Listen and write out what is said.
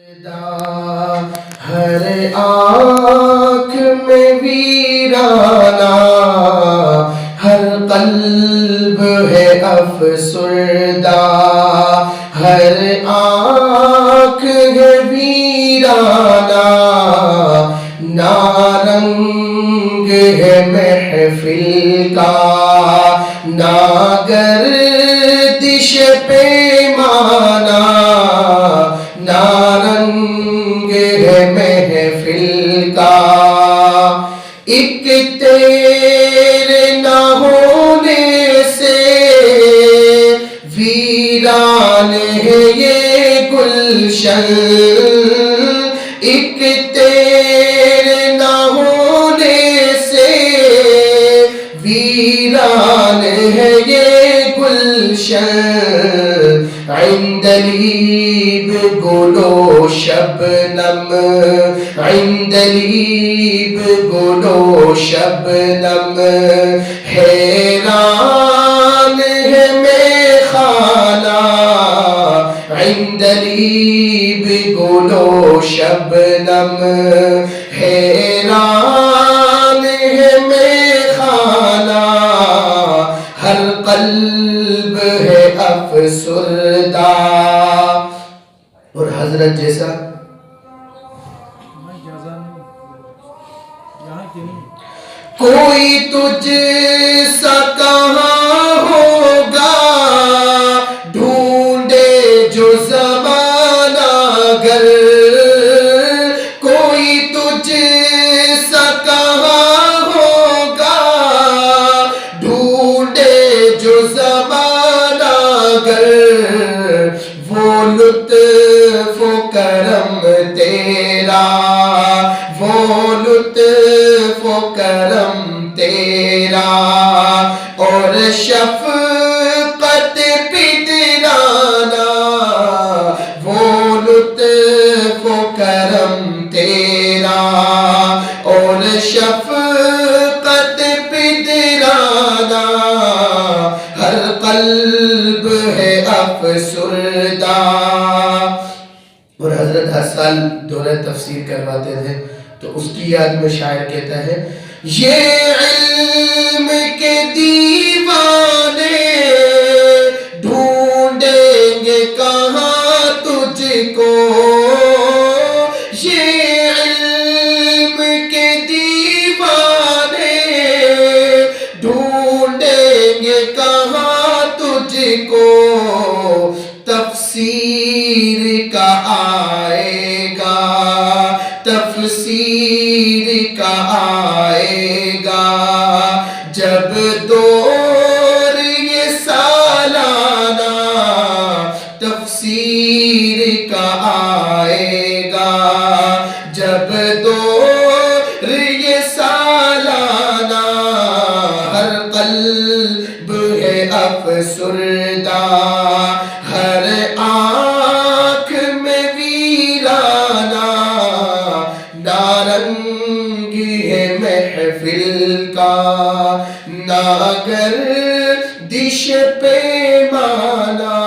ہر آنکھ میں ویرانہ، ہر قلب ہے افسردہ، ہر آنکھ ہے ویرانہ، نارنگ ہے محفل کا، ناگردش پیمانہ، نارنگ ہے محفل کا، ایک تیرے نہ ہونے سے ویران ہے یہ گلشن، ایک تیرے نہ ہونے سے ویران ہے یہ گلشن، عندلیب گل و شبنم، عندلیب گل و شبنم، حیران ہے میخانہ، عندلیب گل و شبنم، حیران ہے میخانہ، ہر قلب ہے افسردہ۔ اور حضرت جیسا کوئی تجھ سا کہاں ہوگا، ڈھونڈے جو زمانہ گر، کوئی تجھ سا کہاں ہوگا، ڈھونڈے جو زمانہ گر، وہ لطف و کرم تیرا، وہ لطف و کرم تیرا، اور شفقت پدرانہ، وہ لطف و کرم تیرا، اور شفقت پدرانہ، ہر قلب ہے افسردہ۔ اور حضرت ہر سال دورہ تفسیر کرواتے تھے، تو اس کی یاد میں شاعر کہتا ہے، یہ علم کے دیوانے ڈھونڈیں گے کہاں تجھ کو، یہ علم کے دیوانے ڈھونڈیں گے کہاں تجھ کو، تفسیر کا آئے گا، تفسیر کا آئے گا، جب دور یہ سالانہ، تفسیر کا آئے گا، جب دور یہ سالانہ، ہر قلب ہے افسردہ، ہر آنکھ میں ویرانہ، نارنگ ہے محفل کا، ناگردش پیمانہ۔